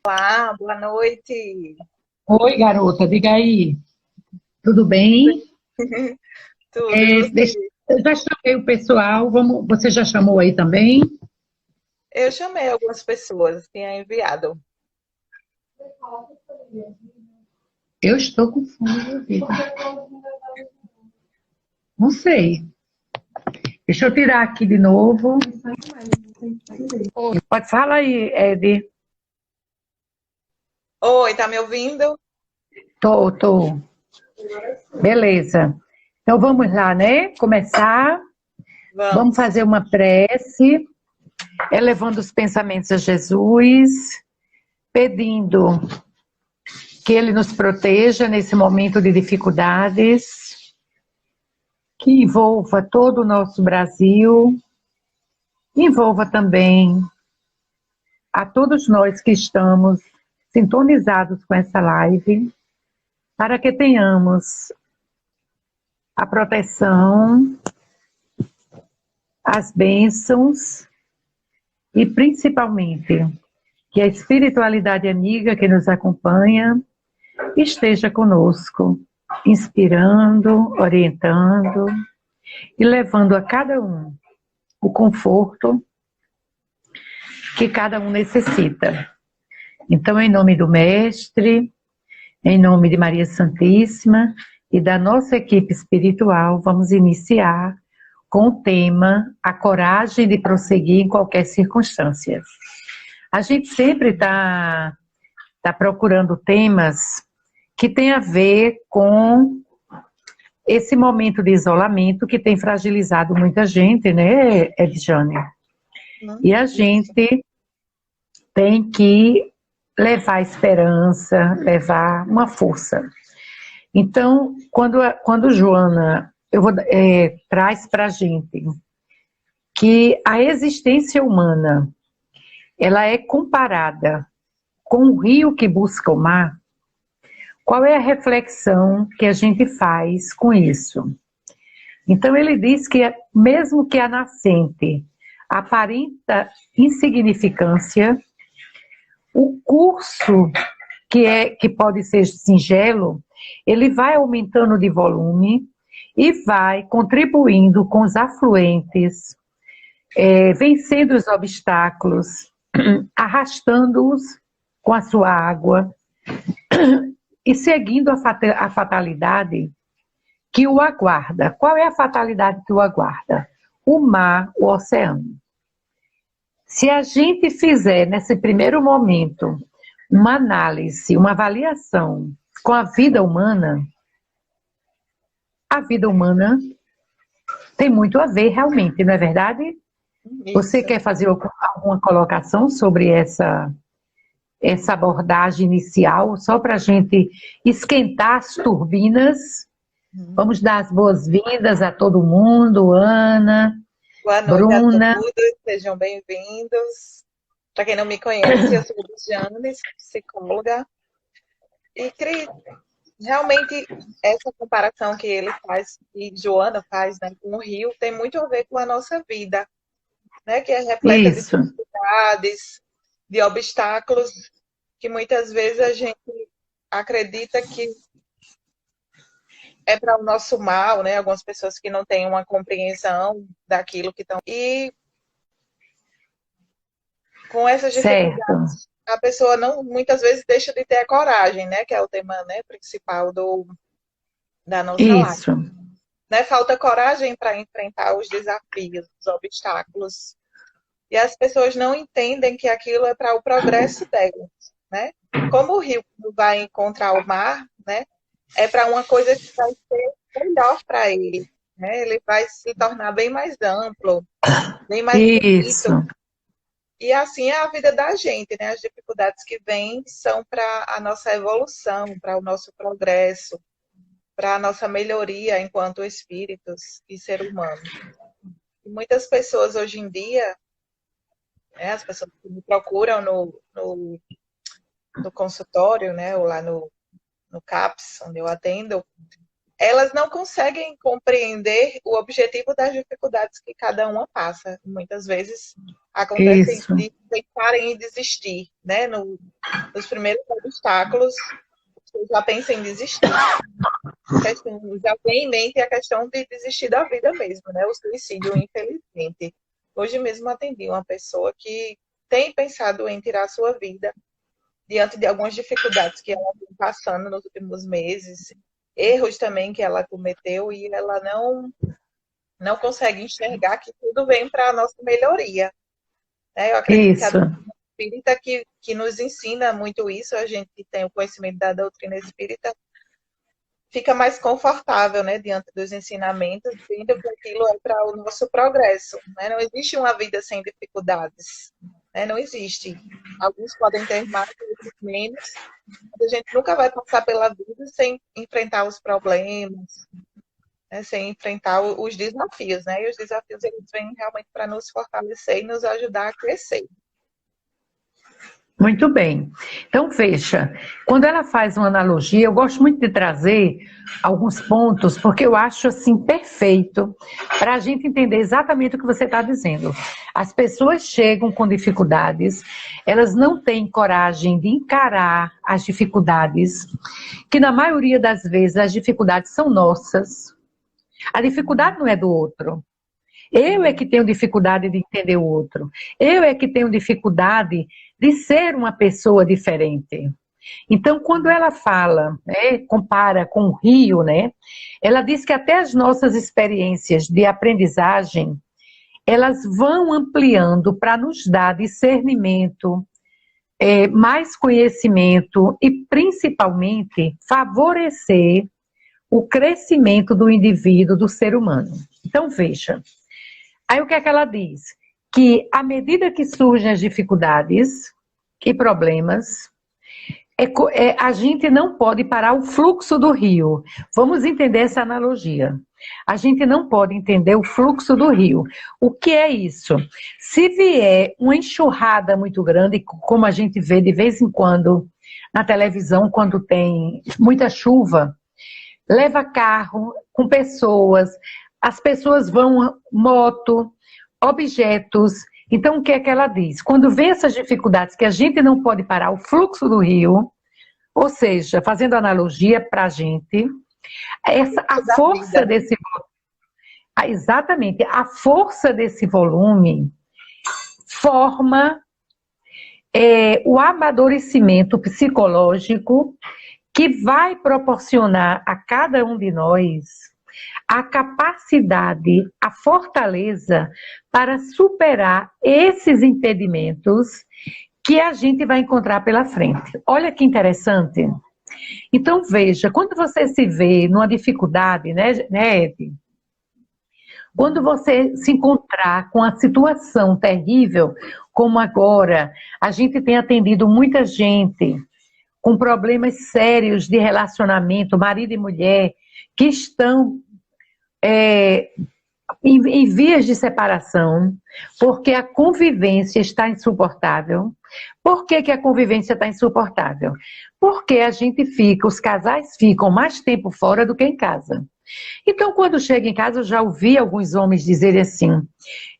Olá, boa noite. Oi, garota, diga aí. Tudo bem? Tudo, e você? Eu já chamei o pessoal, você já chamou aí também? Eu chamei algumas pessoas, tinha enviado. Eu estou com fome, meu vida. Não sei. Deixa eu tirar aqui de novo. Oi, pode falar aí, Ed. Oi, tá me ouvindo? Tô. Beleza. Então vamos lá, né? Começar. Vamos Vamos. fazer uma prece, elevando os pensamentos a Jesus, pedindo que Ele nos proteja nesse momento de dificuldades, que envolva todo o nosso Brasil, envolva também a todos nós que estamos sintonizados com essa live, para que tenhamos a proteção, as bênçãos e principalmente que a espiritualidade amiga que nos acompanha esteja conosco, inspirando, orientando e levando a cada um o conforto que cada um necessita. Então, em nome do Mestre, em nome de Maria Santíssima e da nossa equipe espiritual, vamos iniciar com o tema A Coragem de Prosseguir em Qualquer Circunstância. A gente sempre tá procurando temas que têm a ver com esse momento de isolamento que tem fragilizado muita gente, né, Edjane? E a Isso. gente tem que levar esperança, levar uma força. Então, quando Joana traz para a gente que a existência humana ela é comparada com o rio que busca o mar, qual é a reflexão que a gente faz com isso? Então ele diz que mesmo que a nascente aparenta insignificância, o curso que pode ser singelo, ele vai aumentando de volume e vai contribuindo com os afluentes, vencendo os obstáculos, arrastando-os com a sua água e seguindo a fatalidade que o aguarda. Qual é a fatalidade que o aguarda? O mar, o oceano. Se a gente fizer, nesse primeiro momento, uma análise, uma avaliação com a vida humana tem muito a ver realmente, não é verdade? Você Isso. quer fazer alguma colocação sobre essa abordagem inicial, só para a gente esquentar as turbinas? Vamos dar as boas-vindas a todo mundo, Ana, Boa noite a Bruna. todos, sejam bem-vindos. Para quem não me conhece, eu sou Luciane, psicóloga. E, Cris, realmente, essa comparação que ele faz, e Joana faz, né, com o Rio, tem muito a ver com a nossa vida, né, que é repleta de Isso, dificuldades, de obstáculos, que muitas vezes a gente acredita que é para o nosso mal, né? Algumas pessoas que não têm uma compreensão daquilo que estão. E com essas certo. dificuldades, a pessoa não muitas vezes deixa de ter a coragem, né? Que é o tema, né, principal da nossa live. Isso, Né? Falta coragem para enfrentar os desafios, os obstáculos. E as pessoas não entendem que aquilo é para o progresso delas, né? Como o rio vai encontrar o mar, né? É para uma coisa que vai ser melhor para ele, né? Ele vai se tornar bem mais amplo, bem mais bonito. isso, E assim é a vida da gente, né? As dificuldades que vêm são para a nossa evolução, para o nosso progresso, para a nossa melhoria enquanto espíritos e ser humano. E muitas pessoas hoje em dia, né, as pessoas que me procuram no consultório, né, ou lá no CAPS, onde eu atendo, elas não conseguem compreender o objetivo das dificuldades que cada uma passa. Muitas vezes Acontece Isso. de pensarem em desistir, né? Nos primeiros obstáculos, você já pensa em desistir. Já tem em mente a questão de desistir da vida mesmo, né? O suicídio, infelizmente. Hoje mesmo atendi uma pessoa que tem pensado em tirar a sua vida diante de algumas dificuldades que ela vem passando nos últimos meses, erros também que ela cometeu e ela não consegue enxergar que tudo vem para a nossa melhoria. Né? Eu acredito que a Isso. doutrina espírita que nos ensina muito isso, a gente tem o conhecimento da doutrina espírita, fica mais confortável, né, diante dos ensinamentos, vendo que aquilo é para o nosso progresso. Né? Não existe uma vida sem dificuldades. Né? Não existe. Alguns podem ter mais, outros menos. Mas a gente nunca vai passar pela vida sem enfrentar os problemas, né? Sem enfrentar os desafios. Né? E os desafios eles vêm realmente para nos fortalecer e nos ajudar a crescer. Muito bem. Então, veja, quando ela faz uma analogia, eu gosto muito de trazer alguns pontos, porque eu acho, assim, perfeito para a gente entender exatamente o que você está dizendo. As pessoas chegam com dificuldades, elas não têm coragem de encarar as dificuldades, que na maioria das vezes as dificuldades são nossas. A dificuldade não é do outro. Eu é que tenho dificuldade de entender o outro. Eu é que tenho dificuldade de ser uma pessoa diferente. Então, quando ela fala, né, compara com o rio, né, ela diz que até as nossas experiências de aprendizagem, elas vão ampliando para nos dar discernimento, mais conhecimento e, principalmente, favorecer o crescimento do indivíduo, do ser humano. Então, veja. Aí o que é que ela diz? Que à medida que surgem as dificuldades e problemas, a gente não pode parar o fluxo do rio. Vamos entender essa analogia. A gente não pode entender o fluxo do rio. O que é isso? Se vier uma enxurrada muito grande, como a gente vê de vez em quando na televisão, quando tem muita chuva, leva carro com pessoas, as pessoas vão moto, objetos. Então, o que é que ela diz? Quando vem essas dificuldades que a gente não pode parar o fluxo do rio, ou seja, fazendo analogia para a gente, a força desse volume, exatamente, a força desse volume forma o amadurecimento psicológico que vai proporcionar a cada um de nós a capacidade, a fortaleza para superar esses impedimentos que a gente vai encontrar pela frente. Olha que interessante. Então, veja, quando você se vê numa dificuldade, né, Ed? Quando você se encontrar com a situação terrível, como agora, a gente tem atendido muita gente com problemas sérios de relacionamento, marido e mulher, que estão em vias de separação, porque a convivência está insuportável. Por que a convivência está insuportável? Porque os casais ficam mais tempo fora do que em casa. Então, quando chega em casa, eu já ouvi alguns homens dizerem assim: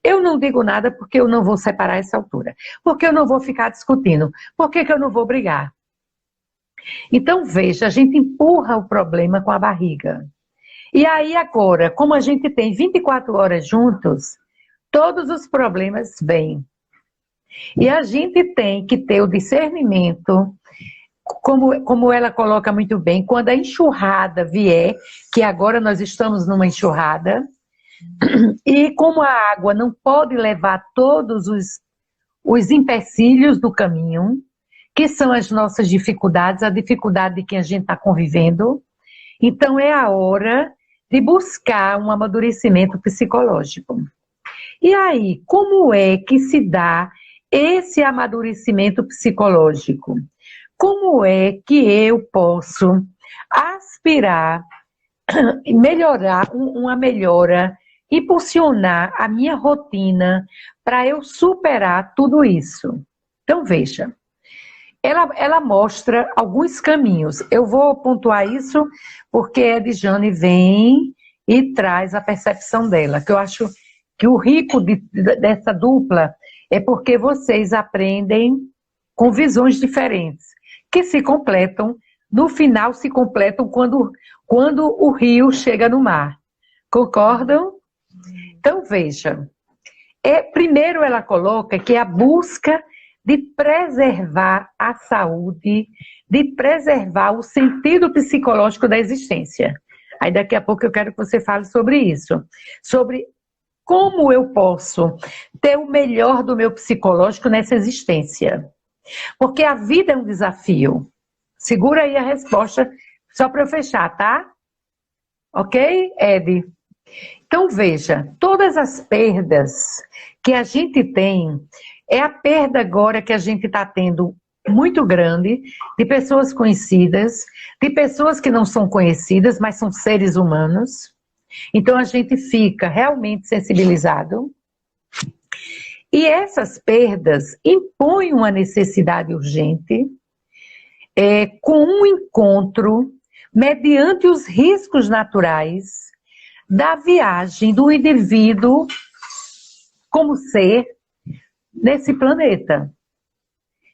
eu não digo nada porque eu não vou separar essa altura, porque eu não vou ficar discutindo, por que eu não vou brigar? Então, veja, a gente empurra o problema com a barriga. E aí agora, como a gente tem 24 horas juntos, todos os problemas vêm. E a gente tem que ter o discernimento, como ela coloca muito bem, quando a enxurrada vier, que agora nós estamos numa enxurrada, e como a água não pode levar todos os empecilhos do caminho, que são as nossas dificuldades, a dificuldade de quem a gente está convivendo, então é a hora de buscar um amadurecimento psicológico. E aí, como é que se dá esse amadurecimento psicológico? Como é que eu posso aspirar, melhorar, uma melhora, impulsionar a minha rotina para eu superar tudo isso? Então, veja. Ela mostra alguns caminhos. Eu vou pontuar isso porque a Edjane vem e traz a percepção dela, que eu acho que o rico dessa dupla é porque vocês aprendem com visões diferentes, que se completam, no final se completam quando o rio chega no mar. Concordam? Então, veja, primeiro ela coloca que é a busca de preservar a saúde, de preservar o sentido psicológico da existência. Aí daqui a pouco eu quero que você fale sobre isso, sobre como eu posso ter o melhor do meu psicológico nessa existência. Porque a vida é um desafio. Segura aí a resposta, só para eu fechar, tá? Ok, Ed? Então, veja, todas as perdas que a gente tem, é a perda agora que a gente está tendo muito grande, de pessoas conhecidas, de pessoas que não são conhecidas, mas são seres humanos. Então, a gente fica realmente sensibilizado. E essas perdas impõem uma necessidade urgente, com um encontro, mediante os riscos naturais, da viagem do indivíduo como ser nesse planeta.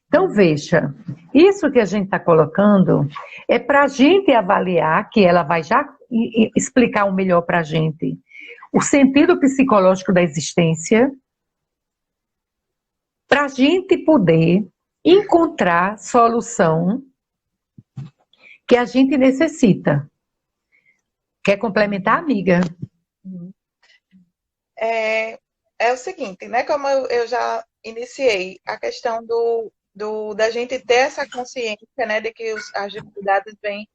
Então, veja, isso que a gente está colocando é para a gente avaliar, que ela vai já explicar o melhor para a gente, o sentido psicológico da existência, para a gente poder encontrar solução que a gente necessita. Quer complementar, amiga? É o seguinte, né? Como eu já iniciei, a questão da gente ter essa consciência, né, de que as dificuldades vêm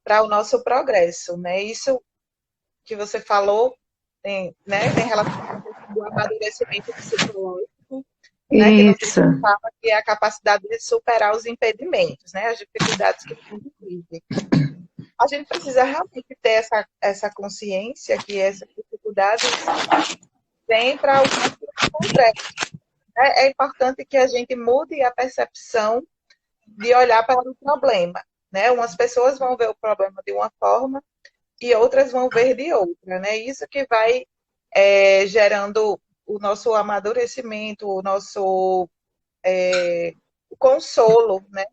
para o nosso progresso, né? Isso que você falou tem relação com o amadurecimento psicológico, né? Que não Isso. fala que é a capacidade de superar os impedimentos, né? As dificuldades que a gente vive. A gente precisa realmente ter essa consciência que essas dificuldades vêm para o nosso progresso. É importante que a gente mude a percepção de olhar para o problema, né? Umas pessoas vão ver o problema de uma forma e outras vão ver de outra, né? Isso que vai gerando o nosso amadurecimento, o nosso consolo, né?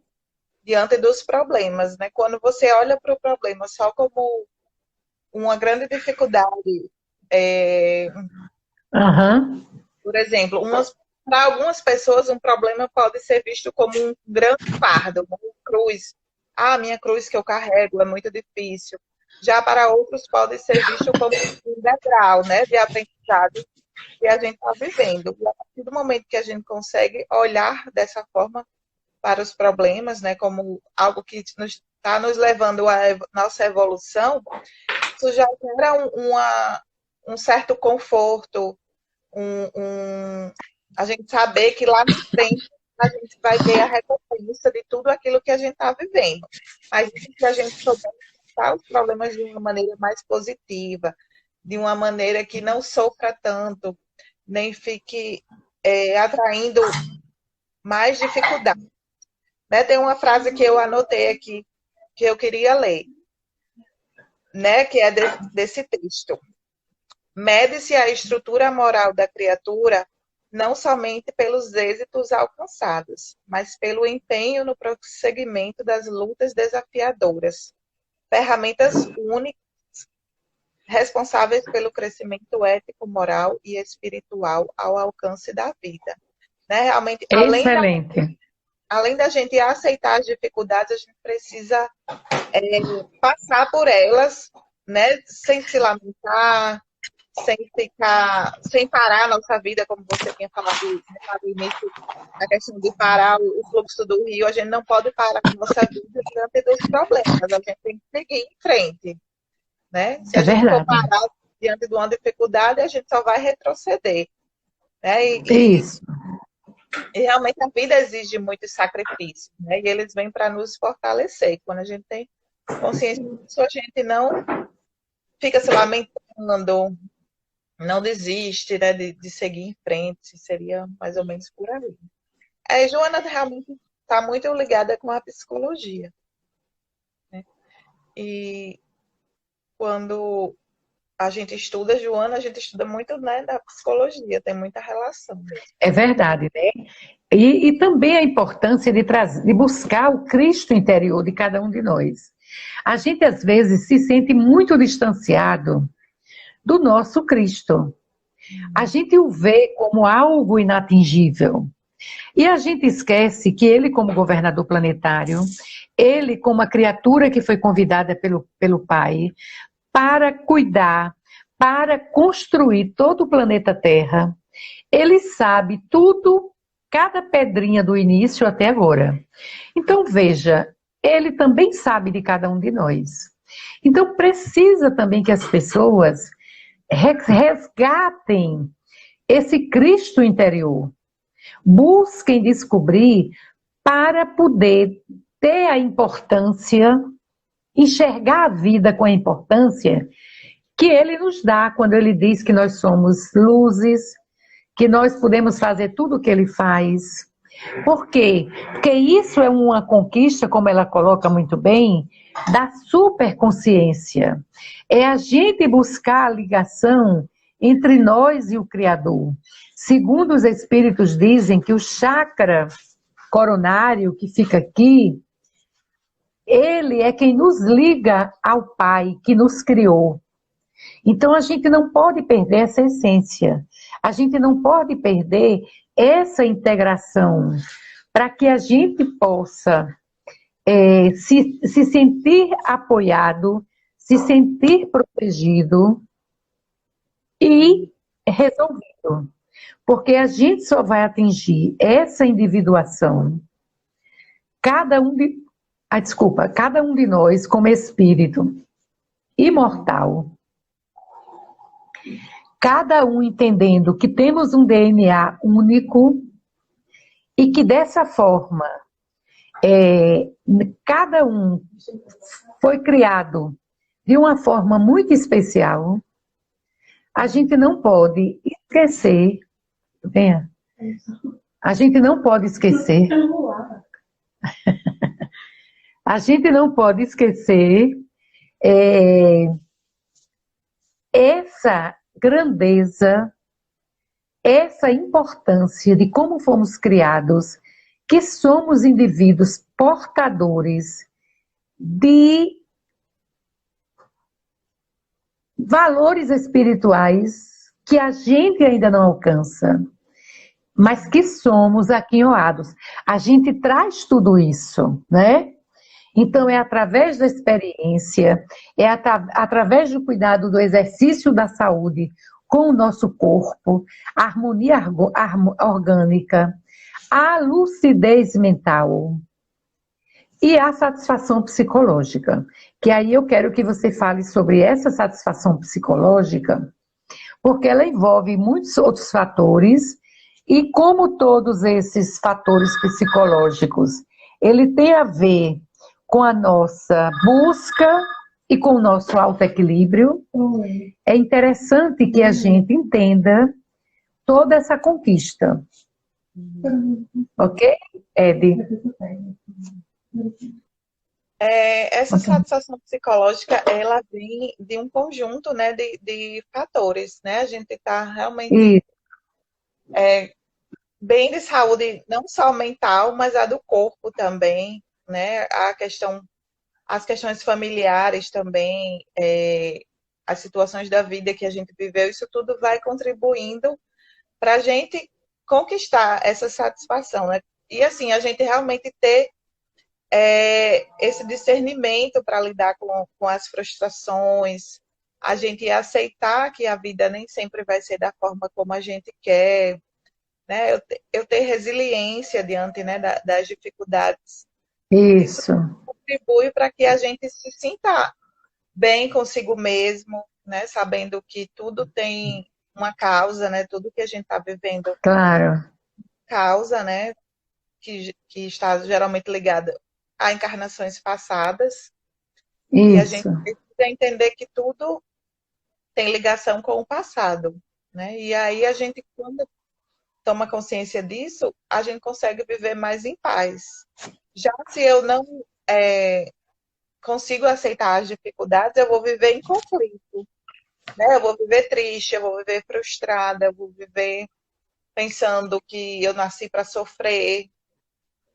Diante dos problemas, né? Quando você olha para o problema só como uma grande dificuldade, Uhum. por exemplo, para algumas pessoas um problema pode ser visto como um grande fardo, uma cruz. Ah, minha cruz que eu carrego é muito difícil. Já para outros pode ser visto como um degrau, né, de aprendizado que a gente está vivendo. E a partir do momento que a gente consegue olhar dessa forma para os problemas, né, como algo que está nos levando à nossa evolução, isso já gera um certo conforto, a gente saber que lá na frente a gente vai ter a recompensa de tudo aquilo que a gente está vivendo. Mas se a gente souber tratar os problemas de uma maneira mais positiva, de uma maneira que não sofra tanto, nem fique atraindo mais dificuldade. Né? Tem uma frase que eu anotei aqui, que eu queria ler, né? Que é desse texto. Mede-se a estrutura moral da criatura não somente pelos êxitos alcançados, mas pelo empenho no prosseguimento das lutas desafiadoras, ferramentas únicas responsáveis pelo crescimento ético, moral e espiritual ao alcance da vida. Né? Realmente, Excelente. além da gente aceitar as dificuldades, a gente precisa passar por elas, né? Sem se lamentar, sem parar a nossa vida, como você tinha falado no início, a questão de parar o fluxo do rio, a gente não pode parar a nossa vida diante dos problemas, a gente tem que seguir em frente, né? Se a gente for parar diante de uma dificuldade, a gente só vai retroceder, né? Isso. E realmente a vida exige muitos sacrifícios, né? E eles vêm para nos fortalecer. Quando a gente tem consciência disso, a gente não fica se lamentando, não desiste, né, de seguir em frente, seria mais ou menos por aí. Joana realmente está muito ligada com a psicologia. Né? E quando a gente estuda, Joana, a gente estuda muito, né, da psicologia, tem muita relação mesmo. É verdade, né? E também a importância de buscar o Cristo interior de cada um de nós. A gente, às vezes, se sente muito distanciado do nosso Cristo. A gente o vê como algo inatingível. E a gente esquece que ele, como governador planetário, ele, como uma criatura que foi convidada pelo Pai para cuidar, para construir todo o planeta Terra, ele sabe tudo, cada pedrinha do início até agora. Então, veja, ele também sabe de cada um de nós. Então, precisa também que as pessoas resgatem esse Cristo interior. Busquem descobrir para poder ter a importância, enxergar a vida com a importância que ele nos dá quando ele diz que nós somos luzes, que nós podemos fazer tudo o que ele faz. Por quê? Porque isso é uma conquista, como ela coloca muito bem, da superconsciência. É a gente buscar a ligação entre nós e o Criador. Segundo os espíritos dizem que o chakra coronário que fica aqui, ele é quem nos liga ao Pai que nos criou. Então a gente não pode perder essa essência. A gente não pode perder essa integração para que a gente possa se sentir apoiado, se sentir protegido e resolvido. Porque a gente só vai atingir essa individuação, cada um de nós como espírito imortal, cada um entendendo que temos um DNA único e que dessa forma cada um foi criado de uma forma muito especial. A gente não pode esquecer, venha, a gente não pode esquecer, a gente não pode esquecer essa grandeza, essa importância de como fomos criados, que somos indivíduos portadores de valores espirituais que a gente ainda não alcança, mas que somos aquinhoados. A gente traz tudo isso, né? Então é através da experiência, é através do cuidado do exercício da saúde com o nosso corpo, a harmonia orgânica, a lucidez mental e a satisfação psicológica. Que aí eu quero que você fale sobre essa satisfação psicológica, porque ela envolve muitos outros fatores, e como todos esses fatores psicológicos, ele tem a ver com a nossa busca e com o nosso autoequilíbrio, é interessante que a gente entenda toda essa conquista. Ok, Edi? Essa satisfação psicológica, ela vem de um conjunto, né, de fatores, né? A gente está realmente bem de saúde, não só mental, mas a do corpo também, né? As questões familiares também, as situações da vida que a gente viveu, isso tudo vai contribuindo para a gente conquistar essa satisfação, né? E assim, a gente realmente ter esse discernimento para lidar com as frustrações, a gente aceitar que a vida nem sempre vai ser da forma como a gente quer, né? Eu ter resiliência diante, né, das dificuldades. Isso contribui para que a gente se sinta bem consigo mesmo, né? Sabendo que tudo tem uma causa, né? Tudo que a gente está vivendo, claro, causa, né? Que está geralmente ligada a encarnações passadas. E a gente precisa entender que tudo tem ligação com o passado, né? E aí a gente, quando toma consciência disso, a gente consegue viver mais em paz. Já se eu não consigo aceitar as dificuldades, eu vou viver em conflito. né? Eu vou viver triste, eu vou viver frustrada, eu vou viver pensando que eu nasci para sofrer,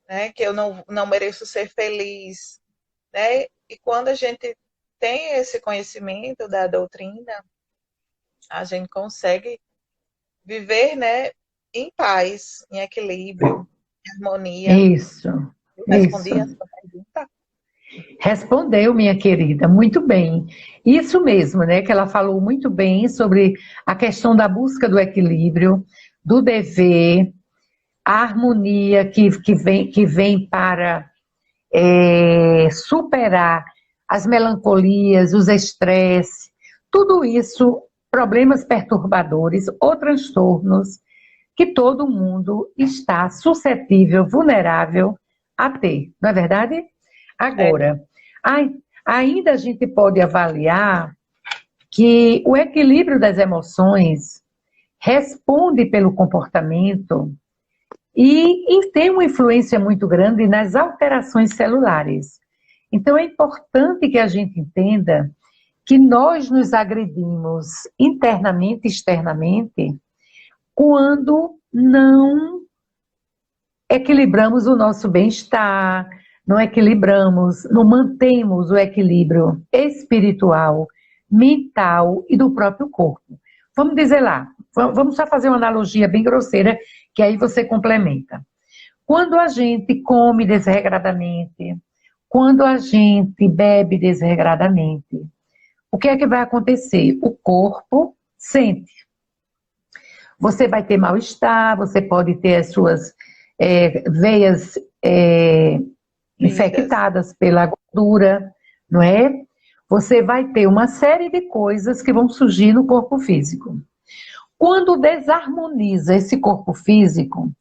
né? Que eu não mereço ser feliz, né? E quando a gente tem esse conhecimento da doutrina, a gente consegue viver, né, em paz, em equilíbrio, em harmonia. Isso, Eu isso. respondi a sua pergunta? Respondeu, minha querida, muito bem. Isso mesmo, né? Que ela falou muito bem sobre a questão da busca do equilíbrio, do dever, a harmonia que vem para superar as melancolias, os estresses, tudo isso, problemas perturbadores ou transtornos que todo mundo está suscetível, vulnerável a ter, não é verdade? É, Agora, ainda a gente pode avaliar que o equilíbrio das emoções responde pelo comportamento e tem uma influência muito grande nas alterações celulares. Então, é importante que a gente entenda que nós nos agredimos internamente e externamente quando não equilibramos o nosso bem-estar, não equilibramos, não mantemos o equilíbrio espiritual, mental e do próprio corpo. Vamos dizer lá, vamos só fazer uma analogia bem grosseira, que aí você complementa. Quando a gente come desregradamente, quando a gente bebe desregradamente, o que é que vai acontecer? O corpo sente. Você vai ter mal-estar, você pode ter as suas veias vidas. infectadas pela gordura, não é? Você vai ter uma série de coisas que vão surgir no corpo físico. Quando desarmoniza esse corpo físico,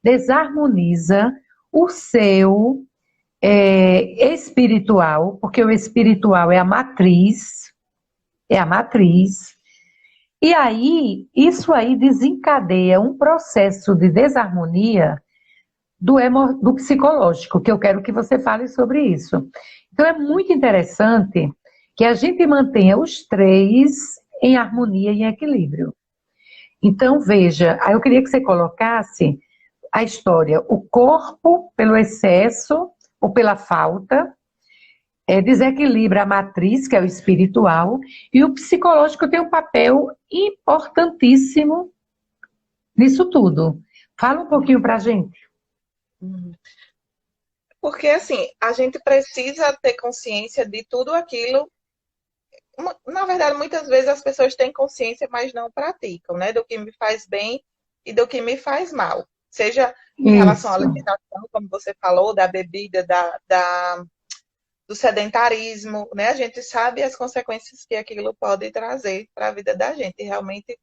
desarmoniza o seu espiritual, porque o espiritual é a matriz, e aí, isso aí desencadeia um processo de desarmonia do psicológico, que eu quero que você fale sobre isso. Então, é muito interessante que a gente mantenha os três em harmonia e em equilíbrio. Então, veja, aí eu queria que você colocasse a história, o corpo, pelo excesso ou pela falta, desequilibra a matriz, que é o espiritual, e o psicológico tem um papel importantíssimo nisso tudo. Fala um pouquinho para a gente. Uhum. Porque, assim, a gente precisa ter consciência de tudo aquilo. Na verdade, muitas vezes as pessoas têm consciência, mas não praticam, né? Do que me faz bem e do que me faz mal. Seja em relação à Isso, alimentação, como você falou, da bebida, do sedentarismo, né? A gente sabe as consequências que aquilo pode trazer para a vida da gente. E realmente,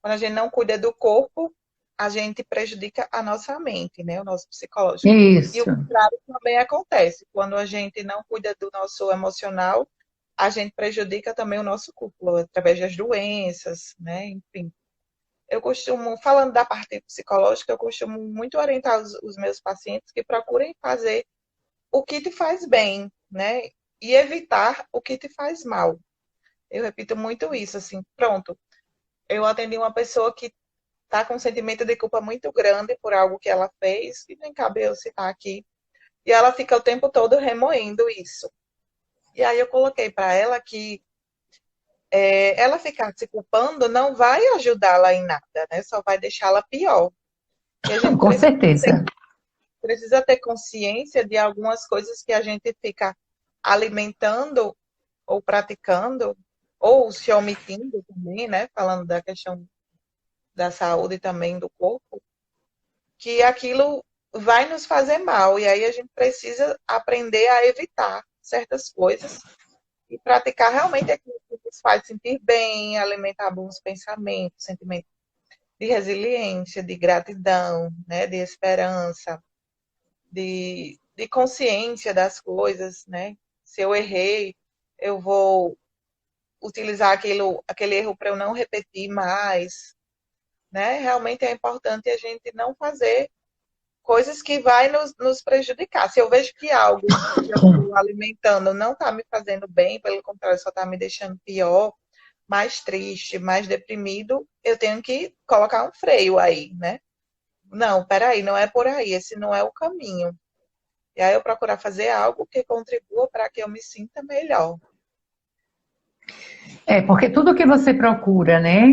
quando a gente não cuida do corpo, a gente prejudica a nossa mente, né? O nosso psicológico. E o isso. contrário também acontece. Quando a gente não cuida do nosso emocional, a gente prejudica também o nosso corpo, através das doenças, né? Enfim. Eu costumo, falando da parte psicológica, eu costumo muito orientar os meus pacientes que procurem fazer o que te faz bem, né? E evitar o que te faz mal. Eu repito muito isso, assim, pronto. Eu atendi uma pessoa que está com um sentimento de culpa muito grande por algo que ela fez, que nem cabe eu citar aqui. E ela fica o tempo todo remoendo isso. E aí eu coloquei para ela que ela ficar se culpando não vai ajudá-la em nada, né? Só vai deixá-la pior. E a gente Com certeza. precisa ter consciência de algumas coisas que a gente fica alimentando ou praticando, ou se omitindo também, né? Falando da questão da saúde e também do corpo, que aquilo vai nos fazer mal. E aí a gente precisa aprender a evitar certas coisas e praticar realmente aquilo que nos faz sentir bem, alimentar bons pensamentos, sentimentos de resiliência, de gratidão, né? De esperança, de consciência das coisas, né? Se eu errei, eu vou utilizar aquele erro para eu não repetir mais, né? Realmente é importante a gente não fazer coisas que vai nos prejudicar. Se eu vejo que algo que eu estou alimentando não está me fazendo bem, pelo contrário, só está me deixando pior, mais triste, mais deprimido, eu tenho que colocar um freio aí, né? Não, peraí, não é por aí, esse não é o caminho. E aí eu procurar fazer algo que contribua para que eu me sinta melhor. Porque tudo que você procura, né,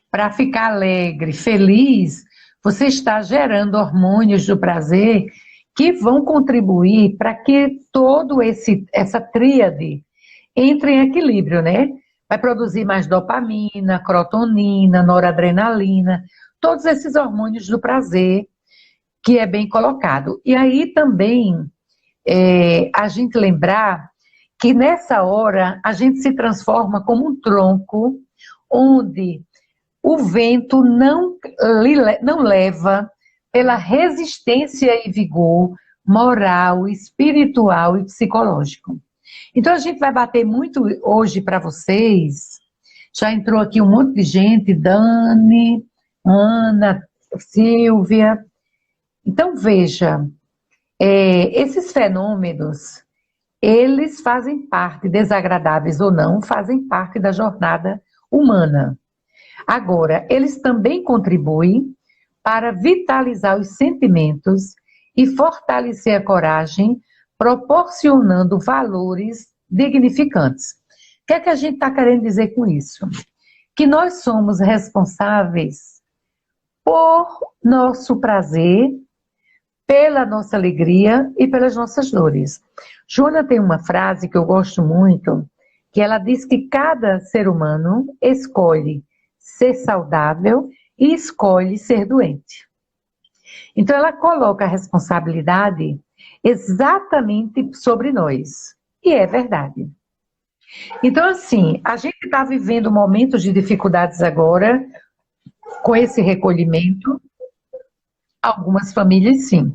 para ficar alegre, feliz, você está gerando hormônios do prazer que vão contribuir para que essa tríade entre em equilíbrio, né? Vai produzir mais dopamina, crotonina, noradrenalina, todos esses hormônios do prazer, que é bem colocado. E aí também a gente lembrar que nessa hora a gente se transforma como um tronco onde o vento não leva pela resistência e vigor moral, espiritual e psicológico. Então a gente vai bater muito hoje para vocês. Já entrou aqui um monte de gente, Dani, Ana, Silvia. Então veja, esses fenômenos, eles fazem parte, desagradáveis ou não, fazem parte da jornada humana. Agora, eles também contribuem para vitalizar os sentimentos e fortalecer a coragem, proporcionando valores dignificantes. O que é que a gente está querendo dizer com isso? Que nós somos responsáveis por nosso prazer, pela nossa alegria e pelas nossas dores. Joana tem uma frase que eu gosto muito, que ela diz que cada ser humano escolhe ser saudável e escolhe ser doente. Então ela coloca a responsabilidade exatamente sobre nós. E é verdade. Então assim, a gente está vivendo momentos de dificuldades agora, com esse recolhimento. Algumas famílias sim.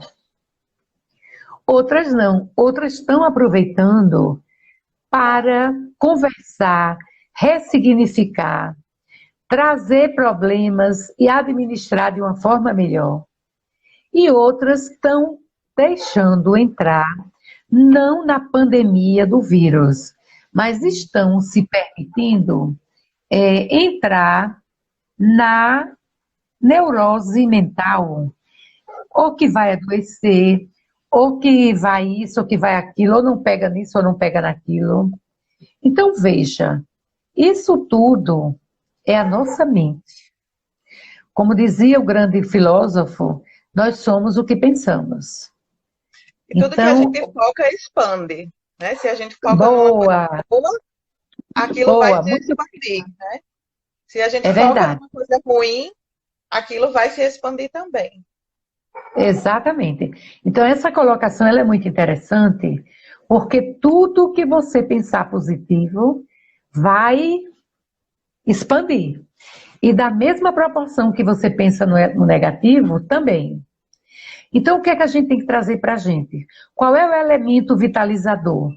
Outras não. Outras estão aproveitando para conversar, ressignificar, trazer problemas e administrar de uma forma melhor. E outras estão deixando entrar, não na pandemia do vírus, mas estão se permitindo entrar na neurose mental, ou que vai adoecer, ou que vai isso, ou que vai aquilo, ou não pega nisso, ou não pega naquilo. Então, veja, isso tudo é a nossa mente. Como dizia o grande filósofo, nós somos o que pensamos. E tudo que a gente foca expande, né? Se a gente foca numa coisa boa, aquilo vai se expandir, né? Se a gente foca numa coisa ruim, aquilo vai se expandir também. Exatamente. Então, essa colocação ela é muito interessante, porque tudo que você pensar positivo vai expandir. E da mesma proporção que você pensa no negativo, também. Então, o que é que a gente tem que trazer para a gente? Qual é o elemento vitalizador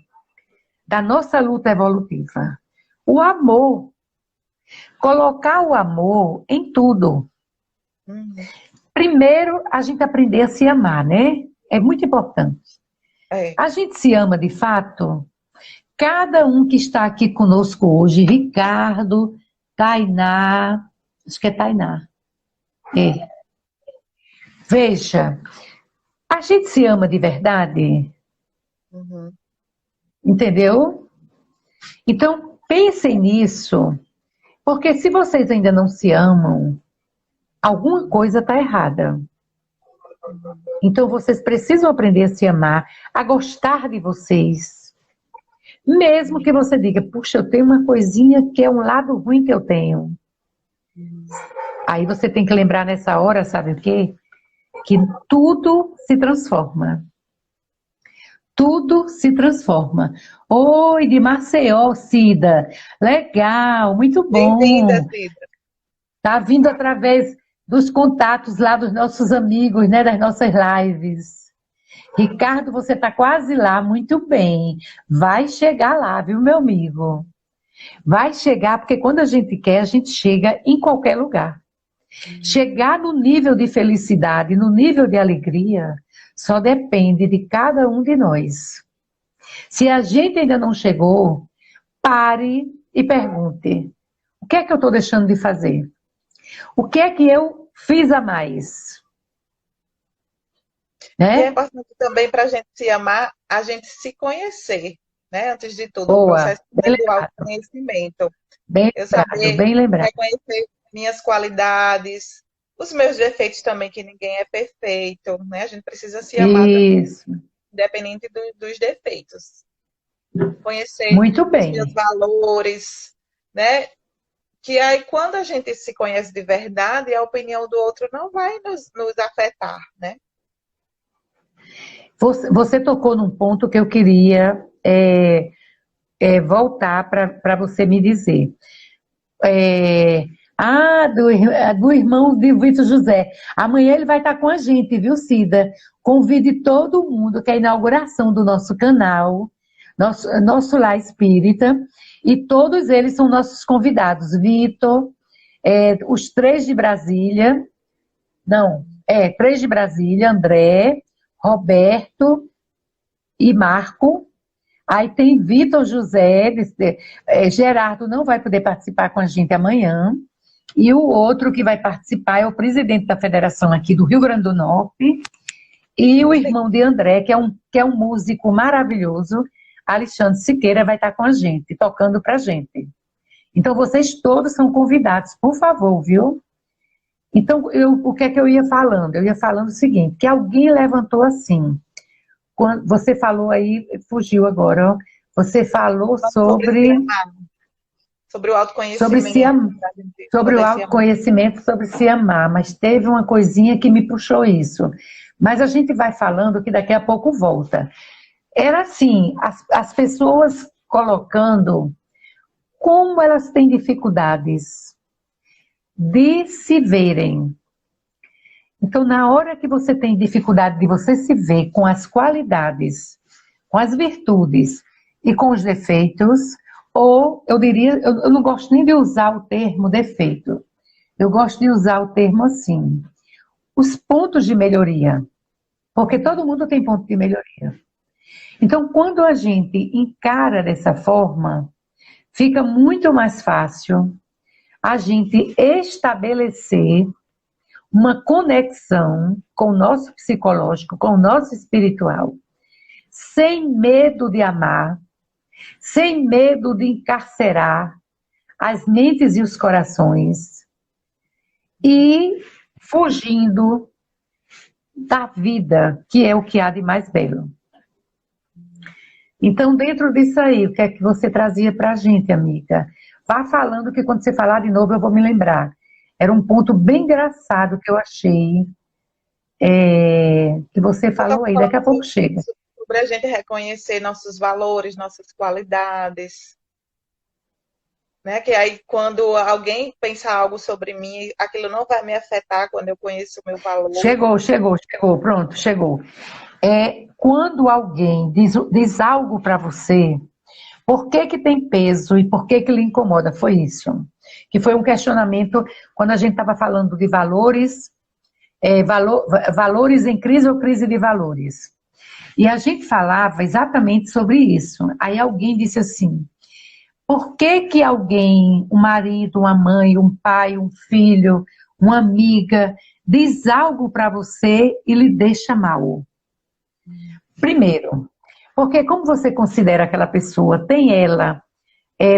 da nossa luta evolutiva? O amor. Colocar o amor em tudo. Primeiro, a gente aprender a se amar, né? É muito importante. A gente se ama de fato? Cada um que está aqui conosco hoje, Ricardo, Tainá, acho que é Tainá. Veja, a gente se ama de verdade? Entendeu? Então, pensem nisso, porque se vocês ainda não se amam, alguma coisa está errada. Então, vocês precisam aprender a se amar, a gostar de vocês. Mesmo que você diga, puxa, eu tenho uma coisinha que é um lado ruim que eu tenho. Aí você tem que lembrar nessa hora, sabe o quê? Que tudo se transforma. Tudo se transforma. Oi, de Maceió, Cida. Legal, muito bom. Bem-vinda, Cida. Tá vindo através dos contatos lá dos nossos amigos, né, das nossas lives. Ricardo, você está quase lá, muito bem. Vai chegar lá, viu, meu amigo? Vai chegar, porque quando a gente quer, a gente chega em qualquer lugar. Chegar no nível de felicidade, no nível de alegria, só depende de cada um de nós. Se a gente ainda não chegou, pare e pergunte: o que é que eu estou deixando de fazer? O que é que eu fiz a mais? E é Né? importante também para a gente se amar, a gente se conhecer, né? Antes de tudo, o Boa, processo bem do lembrado, autoconhecimento. bem Eu lembrado, saber bem lembrado. reconhecer minhas qualidades, os meus defeitos também, que ninguém é perfeito, né? A gente precisa se amar também, Isso, independente dos defeitos. Conhecer muito os meus bem. valores, né? Que aí, quando a gente se conhece de verdade, a opinião do outro não vai nos afetar, né? Você tocou num ponto que eu queria voltar para você me dizer. Do irmão de Vitor José. Amanhã ele vai estar com a gente, viu, Cida? Convide todo mundo, que é a inauguração do nosso canal, nosso Lar Espírita, e todos eles são nossos convidados. Vitor, os três de Brasília, não, três de Brasília, André, Roberto e Marco. Aí tem Vitor José, Gerardo não vai poder participar com a gente amanhã, e o outro que vai participar é o presidente da federação aqui do Rio Grande do Norte, e o irmão de André, que é um músico maravilhoso, Alexandre Siqueira, vai estar com a gente, tocando pra gente. Então vocês todos são convidados, por favor, viu? Então, o que é que eu ia falando? Eu ia falando o seguinte, que alguém levantou assim, quando você falou aí, fugiu agora, ó, você falou sobre Sobre o autoconhecimento, para a gente sobre o poder se amar. autoconhecimento, sobre se amar, mas teve uma coisinha que me puxou isso. Mas a gente vai falando que daqui a pouco volta. Era assim, as pessoas colocando como elas têm dificuldades de se verem. Então, na hora que você tem dificuldade de você se ver com as qualidades, com as virtudes e com os defeitos, ou eu diria, eu não gosto nem de usar o termo defeito, eu gosto de usar o termo assim, os pontos de melhoria, porque todo mundo tem ponto de melhoria. Então, quando a gente encara dessa forma, fica muito mais fácil a gente estabelecer uma conexão com o nosso psicológico, com o nosso espiritual, sem medo de amar, sem medo de encarcerar as mentes e os corações e fugindo da vida, que é o que há de mais belo. Então, dentro disso aí, o que é que você trazia para a gente, amiga? Vá falando que quando você falar de novo eu vou me lembrar. Era um ponto bem engraçado que eu achei, que você Eu estava falou aí, daqui a falando pouco chega. sobre a gente reconhecer nossos valores, nossas qualidades, né? Que aí, quando alguém pensa algo sobre mim, aquilo não vai me afetar quando eu conheço o meu valor. Chegou, pronto, chegou. Quando alguém diz algo para você, por que que tem peso e por que que lhe incomoda? Foi isso. Que foi um questionamento quando a gente estava falando de valores, valores em crise ou crise de valores. E a gente falava exatamente sobre isso. Aí alguém disse assim, por que que alguém, um marido, uma mãe, um pai, um filho, uma amiga, diz algo para você e lhe deixa mal? Primeiro, porque como você considera aquela pessoa, tem ela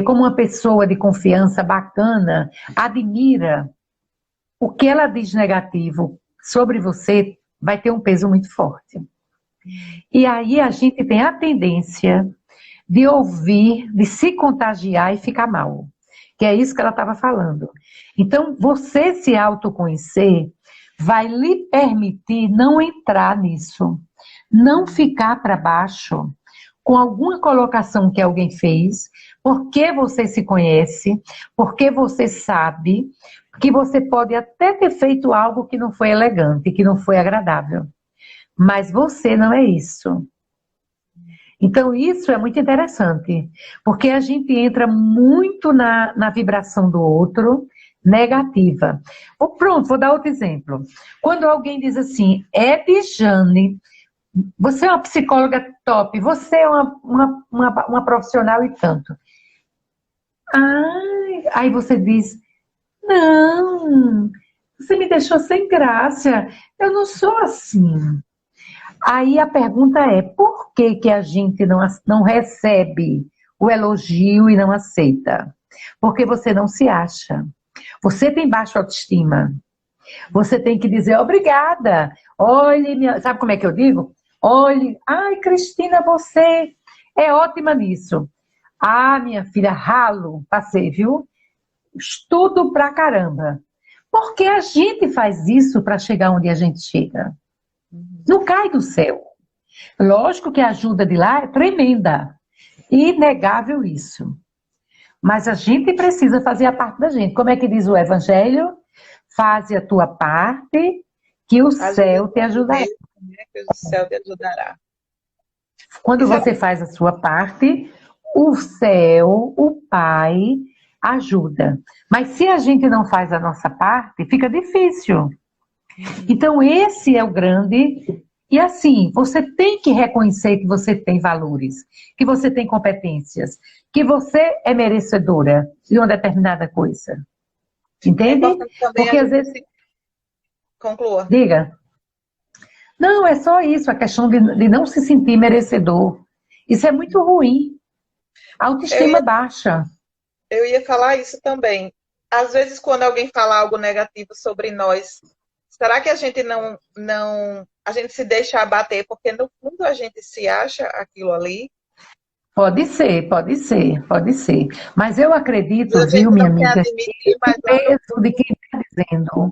como uma pessoa de confiança bacana, admira, o que ela diz negativo sobre você vai ter um peso muito forte. E aí a gente tem a tendência de ouvir, de se contagiar e ficar mal. Que é isso que ela estava falando. Então, você se autoconhecer vai lhe permitir não entrar nisso, não ficar para baixo com alguma colocação que alguém fez, porque você se conhece, porque você sabe que você pode até ter feito algo que não foi elegante, que não foi agradável, mas você não é isso. Então isso é muito interessante, porque a gente entra muito na vibração do outro, negativa. Pronto, vou dar outro exemplo. Quando alguém diz assim, Jane, você é uma psicóloga top, você é uma profissional e tanto. Ai, Aí você diz, não, você me deixou sem graça, eu não sou assim. Aí a pergunta é, por que que a gente não recebe o elogio e não aceita? Porque você não se acha. Você tem baixa autoestima. Você tem que dizer obrigada. Olhe, sabe como é que eu digo? Olhe, ai, Cristina, você é ótima nisso. Ah, minha filha, ralo, passei, viu? Estudo pra caramba. Porque a gente faz isso para chegar onde a gente chega. Não cai do céu. Lógico que a ajuda de lá é tremenda. Inegável isso. Mas a gente precisa fazer a parte da gente. Como é que diz o Evangelho? Faze a tua parte, que o céu te ajudará. Que o céu te ajudará. Quando você faz a sua parte, o céu, o Pai, ajuda. Mas se a gente não faz a nossa parte, fica difícil. Então, esse é o grande. E assim, você tem que reconhecer que você tem valores, que você tem competências, que você é merecedora de uma determinada coisa. Entende? Porque às vezes. Conclua. Diga. Não, é só isso, a questão de não se sentir merecedor. Isso é muito ruim. A autoestima baixa. Eu ia falar isso também. Às vezes, quando alguém fala algo negativo sobre nós, será que a gente a gente se deixa abater porque no fundo a gente se acha aquilo ali? Pode ser, pode ser, pode ser. Mas eu acredito, viu, minha amiga, que o peso de quem está dizendo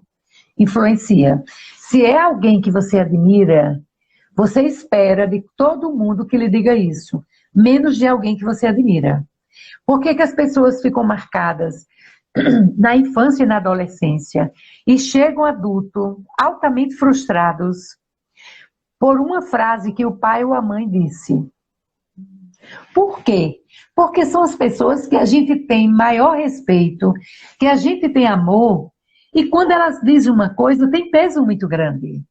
influencia. Se é alguém que você admira, você espera de todo mundo que lhe diga isso, menos de alguém que você admira. Por que que as pessoas ficam marcadas na infância e na adolescência e chegam adulto altamente frustrados por uma frase que o pai ou a mãe disse? Por quê? Porque são as pessoas que a gente tem maior respeito, que a gente tem amor, e quando elas dizem uma coisa, tem peso muito grande.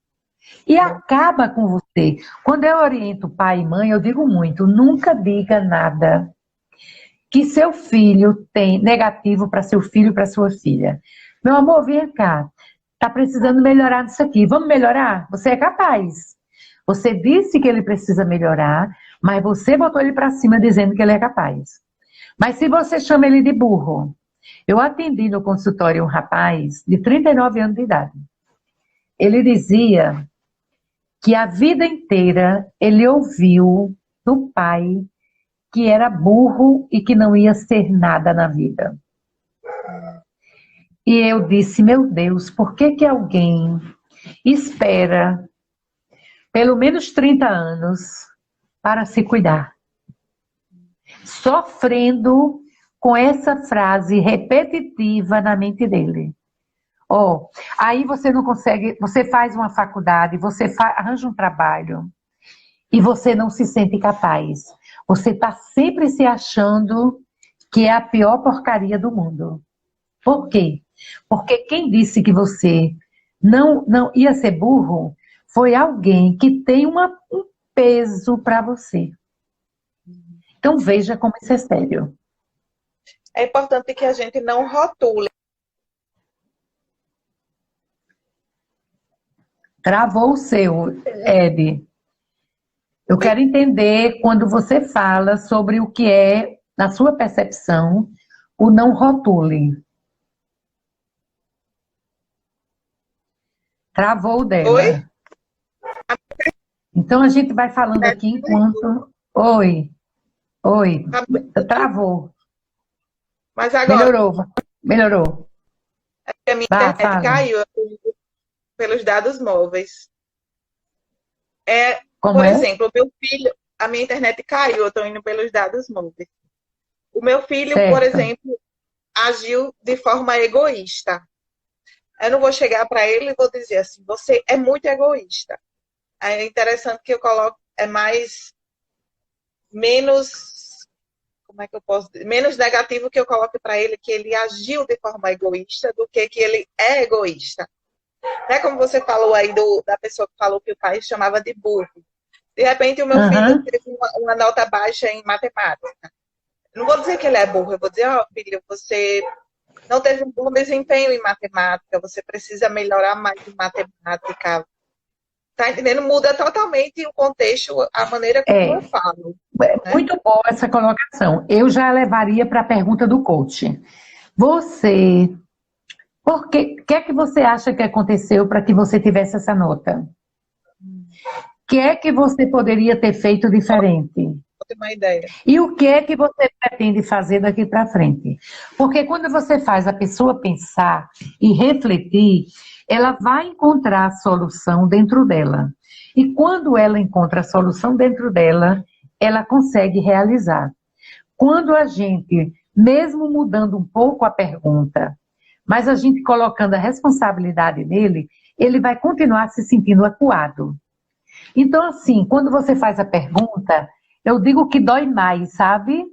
E acaba com você. Quando eu oriento pai e mãe, eu digo muito, nunca diga nada que seu filho tem negativo para seu filho e para sua filha. Meu amor, vem cá. Está precisando melhorar nisso aqui. Vamos melhorar? Você é capaz. Você disse que ele precisa melhorar, mas você botou ele para cima dizendo que ele é capaz. Mas se você chama ele de burro. Eu atendi no consultório um rapaz de 39 anos de idade. Ele dizia que a vida inteira ele ouviu do pai que era burro e que não ia ser nada na vida. E eu disse, meu Deus, por que que alguém espera pelo menos 30 anos para se cuidar? Sofrendo com essa frase repetitiva na mente dele. Aí você não consegue, você faz uma faculdade, você arranja um trabalho e você não se sente capaz. Você está sempre se achando que é a pior porcaria do mundo. Por quê? Porque quem disse que você não ia ser burro foi alguém que tem um peso para você. Então veja como isso é sério. É importante que a gente não rotule. Travou o seu, Ed. Eu quero entender quando você fala sobre o que é, na sua percepção, o não rotule. Travou dela. Oi? Então a gente vai falando aqui enquanto... Oi. Travou. Mas agora... Melhorou. A minha internet caiu pelos dados móveis. Por exemplo, o meu filho... A minha internet caiu, eu estou indo pelos dados móveis. O meu filho, por exemplo, agiu de forma egoísta. Eu não vou chegar para ele e vou dizer assim, você é muito egoísta. É interessante que eu coloque, como é que eu posso dizer? Menos negativo que eu coloque para ele que ele agiu de forma egoísta do que ele é egoísta. Não é como você falou aí da pessoa que falou que o pai chamava de burro. De repente o meu filho teve uma nota baixa em matemática. Não vou dizer que ele é burro, eu vou dizer, filho, você não teve um bom desempenho em matemática, você precisa melhorar mais em matemática. Tá entendendo? Muda totalmente o contexto, a maneira como eu falo. Né? Muito boa essa colocação. Eu já levaria para a pergunta do coach. Você, o que é que você acha que aconteceu para que você tivesse essa nota? O que é que você poderia ter feito diferente? Vou ter uma ideia. E o que é que você pretende fazer daqui para frente? Porque quando você faz a pessoa pensar e refletir, ela vai encontrar a solução dentro dela. E quando ela encontra a solução dentro dela, ela consegue realizar. Quando a gente, mesmo mudando um pouco a pergunta, mas a gente colocando a responsabilidade nele, ele vai continuar se sentindo acuado. Então, assim, quando você faz a pergunta, eu digo que dói mais, sabe?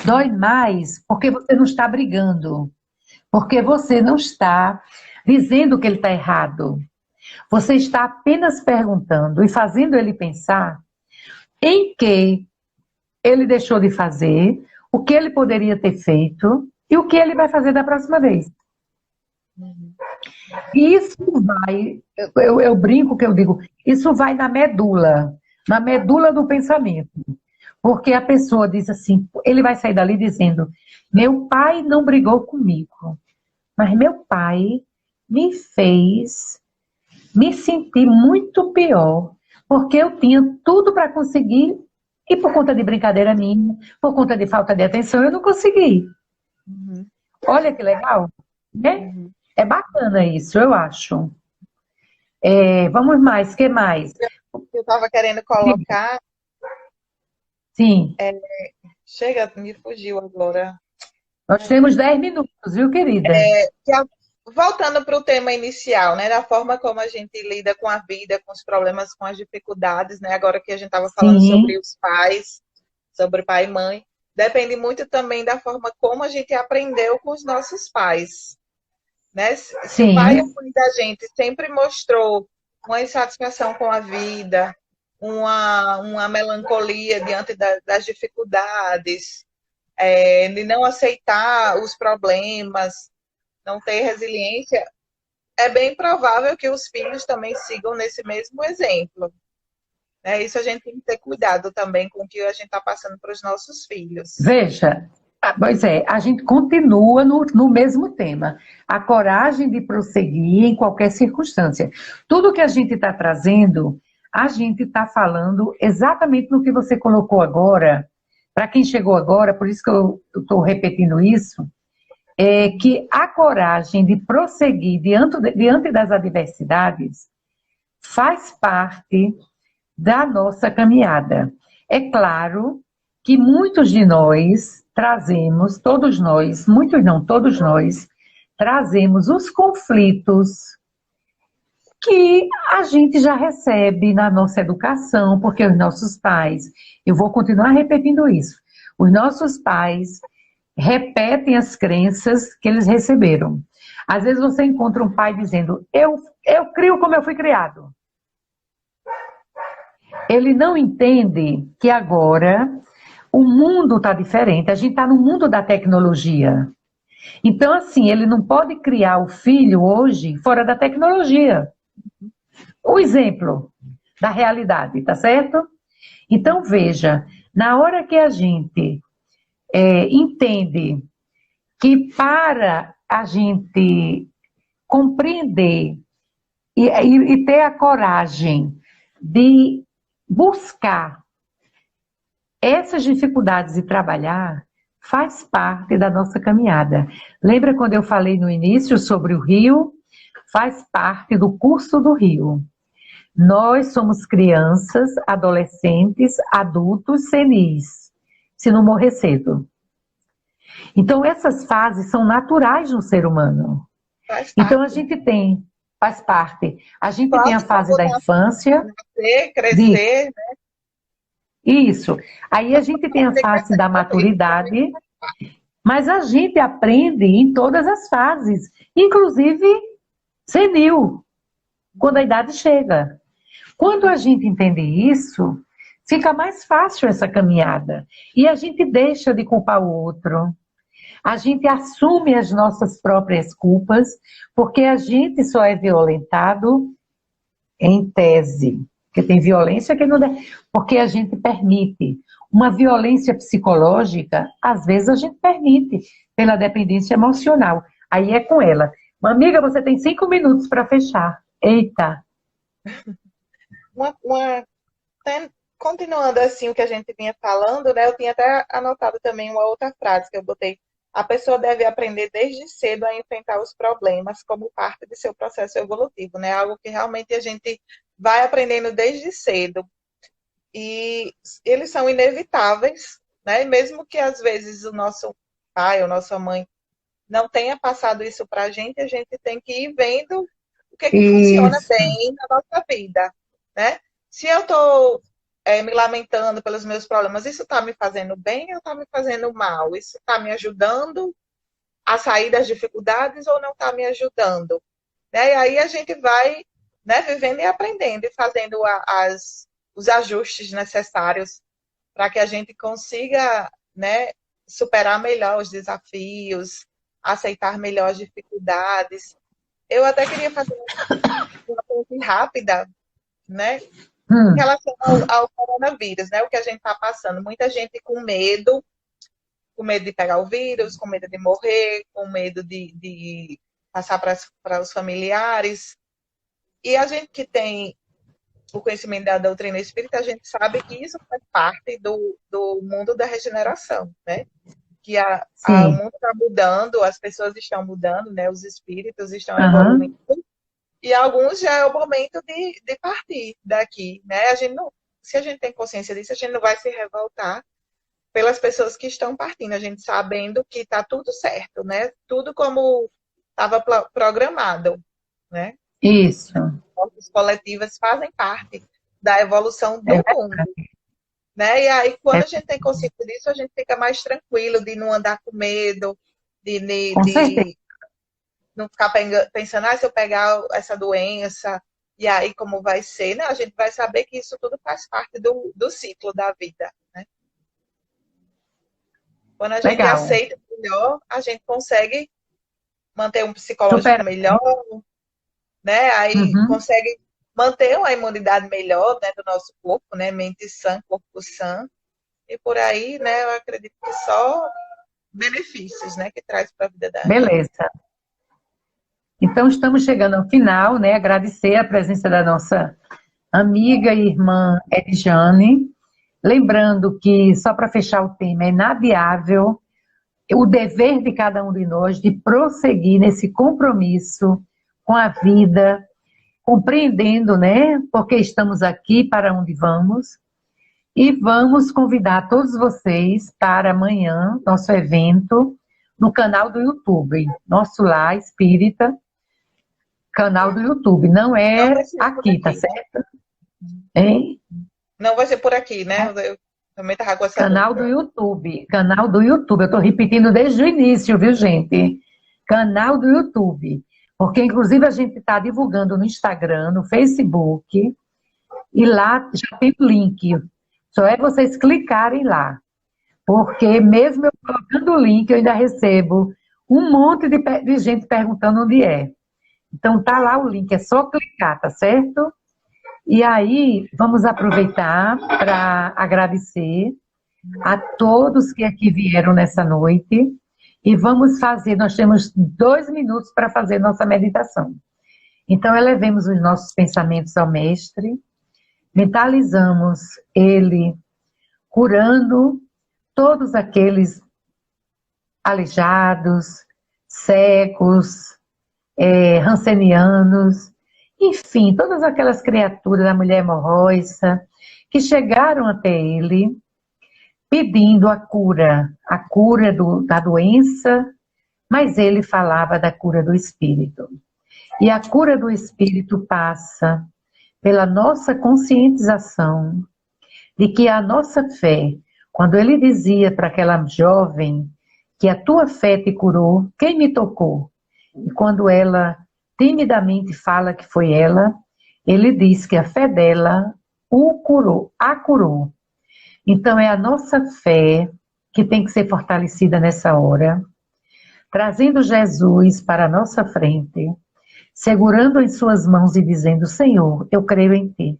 Dói mais porque você não está brigando, porque você não está dizendo que ele está errado. Você está apenas perguntando e fazendo ele pensar em que ele deixou de fazer, o que ele poderia ter feito e o que ele vai fazer da próxima vez. E isso vai, eu brinco que eu digo, isso vai na medula do pensamento. Porque a pessoa diz assim, ele vai sair dali dizendo, meu pai não brigou comigo, mas meu pai me fez me sentir muito pior, porque eu tinha tudo para conseguir e por conta de brincadeira minha, por conta de falta de atenção, eu não consegui. Olha que legal, né? É bacana isso, eu acho. Vamos mais, o que mais? Eu estava querendo colocar... Sim. Chega, me fugiu agora. Nós temos 10 minutos, viu, querida? Voltando para o tema inicial, né, da forma como a gente lida com a vida, com os problemas, com as dificuldades, né, agora que a gente estava falando sobre os pais, sobre pai e mãe, depende muito também da forma como a gente aprendeu com os nossos pais, né? Se o pai ou mãe da gente sempre mostrou uma insatisfação com a vida, uma melancolia diante das dificuldades, de não aceitar os problemas, não ter resiliência, é bem provável que os filhos também sigam nesse mesmo exemplo. Isso a gente tem que ter cuidado também com o que a gente está passando para os nossos filhos. Veja, pois a gente continua no mesmo tema. A coragem de prosseguir em qualquer circunstância. Tudo que a gente está trazendo, a gente está falando exatamente no que você colocou agora. Para quem chegou agora, por isso que eu estou repetindo isso, é que a coragem de prosseguir diante das adversidades faz parte da nossa caminhada. É claro que muitos de nós trazemos, todos nós, muitos não, todos nós, trazemos os conflitos que a gente já recebe na nossa educação, porque os nossos pais, eu vou continuar repetindo isso, os nossos pais repetem as crenças que eles receberam. Às vezes você encontra um pai dizendo, eu crio como eu fui criado. Ele não entende que agora o mundo está diferente, a gente está no mundo da tecnologia. Então, assim, ele não pode criar o filho hoje fora da tecnologia. O exemplo da realidade, tá certo? Então, veja, na hora que a gente entende que para a gente compreender e ter a coragem de buscar essas dificuldades e trabalhar, faz parte da nossa caminhada. Lembra quando eu falei no início sobre o rio? Faz parte do curso do rio. Nós somos crianças, adolescentes, adultos, senis, se não morrer cedo. Então, essas fases são naturais no ser humano. Então, a gente tem, faz parte. A gente tem a fase da infância. Nascer, crescer, né? Isso. Aí a gente tem a fase da maturidade, mas a gente aprende em todas as fases, inclusive senil, quando a idade chega. Quando a gente entende isso, fica mais fácil essa caminhada. E a gente deixa de culpar o outro. A gente assume as nossas próprias culpas, porque a gente só é violentado em tese. Porque tem violência que não deve, porque a gente permite. Uma violência psicológica, às vezes a gente permite, pela dependência emocional. Aí é com ela. Amiga, você tem 5 minutos para fechar. Eita! Continuando assim o que a gente vinha falando, né? Eu tinha até anotado também uma outra frase que eu botei. A pessoa deve aprender desde cedo a enfrentar os problemas como parte de seu processo evolutivo, né? Algo que realmente a gente vai aprendendo desde cedo. E eles são inevitáveis, né? E mesmo que às vezes o nosso pai ou nossa mãe não tenha passado isso para a gente tem que ir vendo o que funciona Isso. bem na nossa vida, né? Se eu estou me lamentando pelos meus problemas, isso está me fazendo bem ou está me fazendo mal? Isso está me ajudando a sair das dificuldades ou não está me ajudando? Né? E aí a gente vai, né, vivendo e aprendendo e fazendo os ajustes necessários para que a gente consiga, né, superar melhor os desafios, aceitar melhor as dificuldades. Eu até queria fazer uma pergunta rápida, né, em relação ao coronavírus, né, o que a gente está passando. Muita gente com medo de pegar o vírus, com medo de morrer, com medo de passar para os familiares. E a gente que tem o conhecimento da doutrina espírita, a gente sabe que isso faz parte do mundo da regeneração, né? Que o mundo está mudando, as pessoas estão mudando, né? Os espíritos estão evoluindo. E alguns já é o momento de partir daqui, né? Se a gente tem consciência disso, a gente não vai se revoltar pelas pessoas que estão partindo, a gente sabendo que está tudo certo, né? Tudo como estava programado, né? Isso. As coletivas fazem parte da evolução do mundo, né? E aí, quando a gente tem consciência disso, a gente fica mais tranquilo de não andar com medo, de não ficar pensando, se eu pegar essa doença, e aí como vai ser, né? A gente vai saber que isso tudo faz parte do ciclo da vida, né? Quando a gente aceita melhor, a gente consegue manter um psicológico melhor, né? Aí consegue manter uma imunidade melhor, né, do nosso corpo, né? Mente sã, corpo sã. E por aí, né, eu acredito que só benefícios, né, que traz para a vida da gente. Beleza. Então, estamos chegando ao final, né? Agradecer a presença da nossa amiga e irmã Edjane. Lembrando que, só para fechar o tema, é inadiável o dever de cada um de nós de prosseguir nesse compromisso com a vida, compreendendo, né, porque estamos aqui, para onde vamos, e vamos convidar todos vocês para amanhã, nosso evento, no canal do YouTube, Nosso Lar Espírita, canal do YouTube, não é aqui, tá certo? Hein? Não vai ser por aqui, né? Eu também estava com essa canal do YouTube, eu estou repetindo desde o início, viu, gente? Canal do YouTube, porque inclusive a gente está divulgando no Instagram, no Facebook, e lá já tem o link, só é vocês clicarem lá, porque mesmo eu colocando o link, eu ainda recebo um monte de gente perguntando onde é. Então tá lá o link, é só clicar, tá certo? E aí, vamos aproveitar para agradecer a todos que aqui vieram nessa noite e vamos fazer, nós temos 2 minutos para fazer nossa meditação. Então, elevemos os nossos pensamentos ao Mestre, mentalizamos Ele curando todos aqueles aleijados, cegos, rancenianos, enfim, todas aquelas criaturas da mulher hemorroiça que chegaram até ele pedindo a cura da doença, mas ele falava da cura do espírito. E a cura do espírito passa pela nossa conscientização de que a nossa fé, quando ele dizia para aquela jovem que a tua fé te curou, quem me tocou? E quando ela timidamente fala que foi ela, ele diz que a fé dela a curou. Então é a nossa fé que tem que ser fortalecida nessa hora. trazendo Jesus para a nossa frente, segurando em suas mãos e dizendo: Senhor, eu creio em Ti,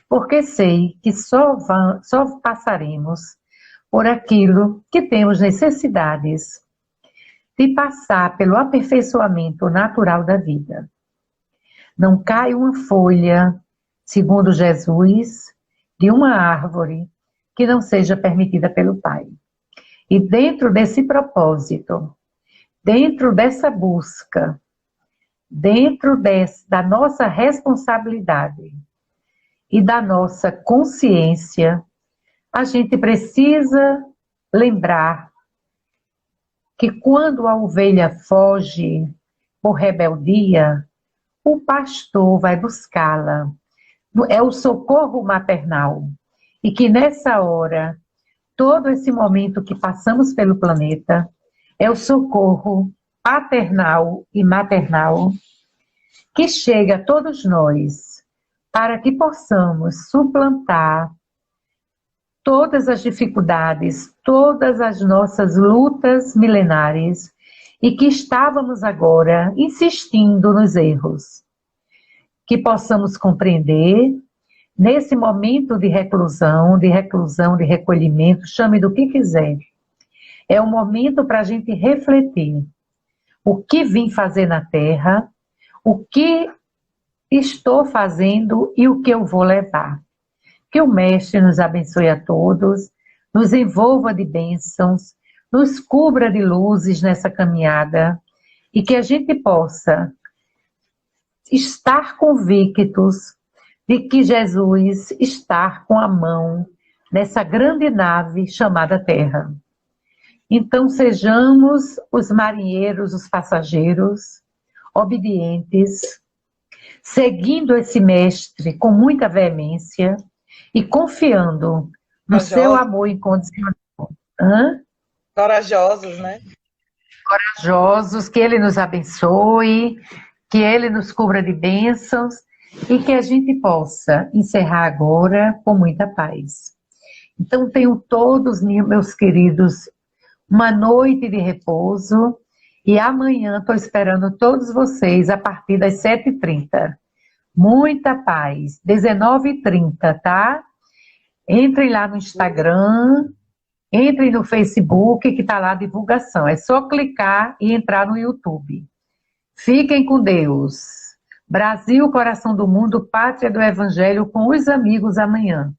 porque sei que só passaremos por aquilo que temos necessidades de passar pelo aperfeiçoamento natural da vida. Não cai uma folha, segundo Jesus, de uma árvore que não seja permitida pelo Pai. E dentro desse propósito, dentro dessa busca, dentro da nossa responsabilidade e da nossa consciência, a gente precisa lembrar que quando a ovelha foge por rebeldia, o pastor vai buscá-la. É o socorro maternal. E que nessa hora, todo esse momento que passamos pelo planeta, é o socorro paternal e maternal que chega a todos nós para que possamos suplantar todas as dificuldades, todas as nossas lutas milenares e que estávamos agora insistindo nos erros. Que possamos compreender nesse momento de reclusão, de recolhimento, chame do que quiser. É um momento para a gente refletir o que vim fazer na Terra, o que estou fazendo e o que eu vou levar. Que o Mestre nos abençoe a todos, nos envolva de bênçãos, nos cubra de luzes nessa caminhada e que a gente possa estar convictos de que Jesus está com a mão nessa grande nave chamada Terra. Então sejamos os marinheiros, os passageiros, obedientes, seguindo esse Mestre com muita veemência e confiando no seu amor incondicional. Corajosos, né? Corajosos, que Ele nos abençoe, que Ele nos cubra de bênçãos e que a gente possa encerrar agora com muita paz. Então, tenham todos, meus queridos, uma noite de repouso e amanhã estou esperando todos vocês a partir das 7h30. Muita paz, 19h30, tá? Entrem lá no Instagram, entrem no Facebook, que está lá a divulgação. É só clicar e entrar no YouTube. Fiquem com Deus. Brasil, coração do mundo, pátria do Evangelho, com os amigos amanhã.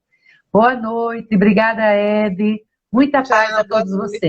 Boa noite, obrigada, Ed. Muita paz a todos vocês.